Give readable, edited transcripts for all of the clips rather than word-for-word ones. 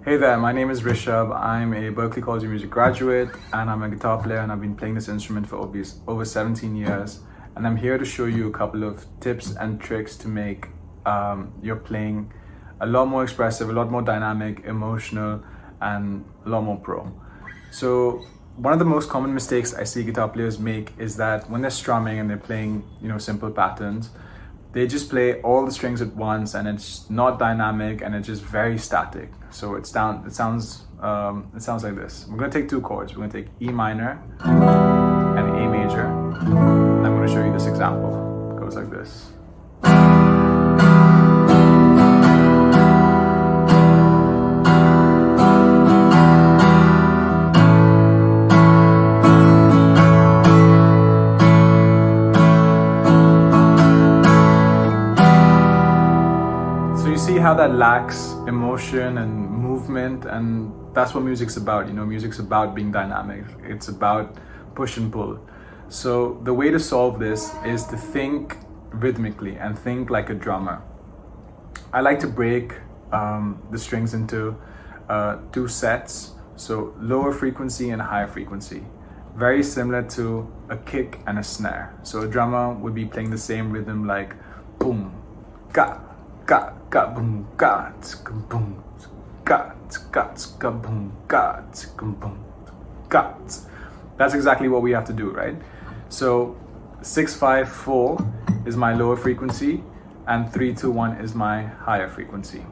Hey there, my name is Rishabh. I'm a Berklee College of Music graduate and I'm a guitar player, and I've been playing this instrument for over 17 years. And I'm here to show you a couple of tips and tricks to make your playing a lot more expressive, a lot more dynamic, emotional, and a lot more pro. So one of the most common mistakes I see guitar players make is that when they're strumming and they're playing, simple patterns, they just play all the strings at once and it's not dynamic and it's just very static. So it sounds like this. We're gonna take two chords. We're gonna take E minor and A major. And I'm gonna show you this example. It goes like this. See how that lacks emotion and movement, and that's what music's about. Music's about being dynamic. It's about push and pull. So the way to solve this is to think rhythmically and think like a drummer. I like to break the strings into two sets, so lower frequency and higher frequency, very similar to a kick and a snare. So a drummer would be playing the same rhythm, like boom, ga, ga, ga, boom, ga, tsk, boom, ga, tsk, ga, tsk, ga, boom, ga, tsk, boom, ga, tsk. That's exactly what we have to do, right? So 6-5-4 is my lower frequency and 3-2-1 is my higher frequency.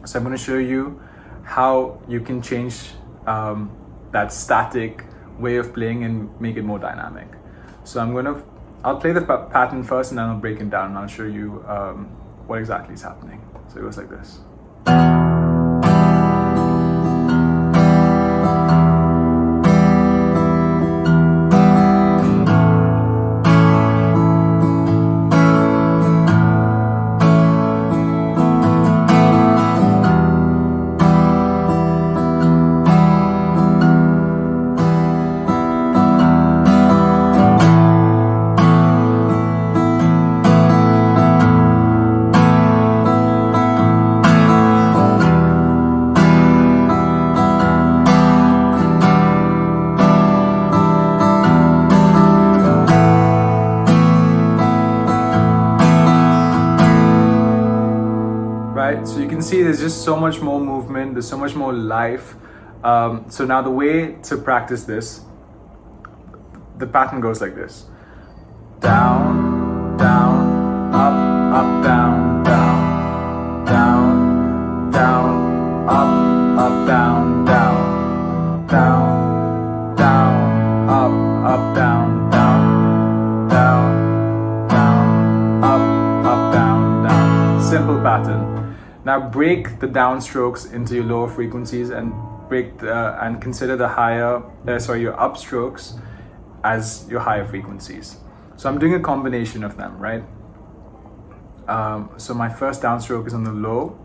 So I'm going to show you how you can change that static way of playing and make it more dynamic. So I'll play the pattern first and then I'll break it down and I'll show you what exactly is happening. So it goes like this. So you can see there's just so much more movement, there's so much more life. So now the way to practice this, the pattern goes like this. Down, down, up, down, down, down, down, up, down, down, down, down, up, down, down, down, down, up, down, down. Simple pattern. Now break the downstrokes into your lower frequencies and and consider your upstrokes as your higher frequencies. So I'm doing a combination of them, right? So my first downstroke is on the low,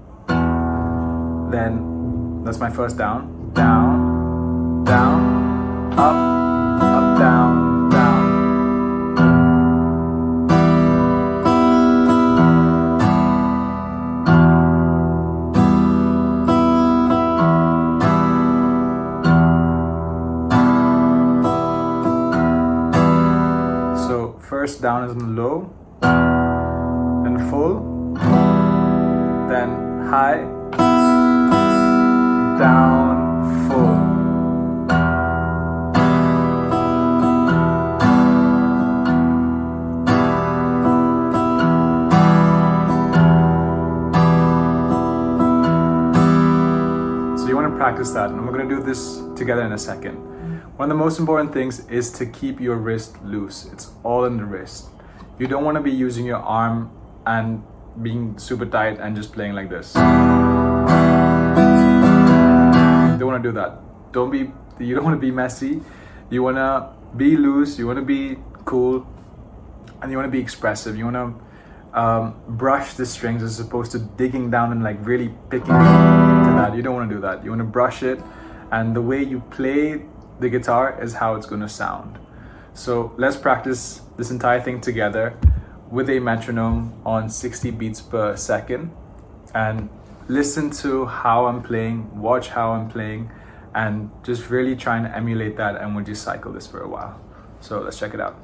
then that's my first down, down, down, up, down, down. First down is on the low, then full, then high, down, full. So you want to practice that, and we're going to do this together in a second. One of the most important things is to keep your wrist loose. It's all in the wrist. You don't want to be using your arm and being super tight and just playing like this. You don't want to do that. You don't want to be messy. You want to be loose. You want to be cool, and you want to be expressive. You want to brush the strings as opposed to digging down and like really picking into that. You don't want to do that. You want to brush it, and the way you play the guitar is how it's going to sound. So let's practice this entire thing together with a metronome on 60 beats per second, and listen to how I'm playing, watch how I'm playing, and just really try and emulate that, and we'll just cycle this for a while. So let's check it out.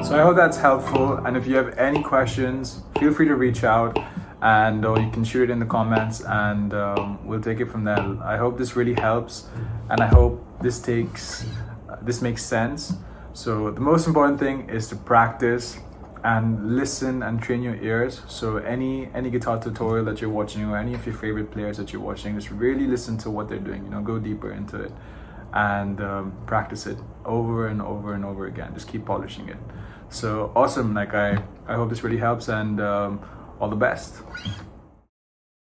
So I hope that's helpful, and if you have any questions, feel free to reach out, and you can shoot it in the comments, and we'll take it from there. I hope this really helps, and I hope this makes sense. So the most important thing is to practice and listen and train your ears. So any guitar tutorial that you're watching, or any of your favorite players that you're watching, just really listen to what they're doing, you know, go deeper into it, and practice it over and over and over again. Just keep polishing it. So awesome. Like I hope this really helps, and all the best.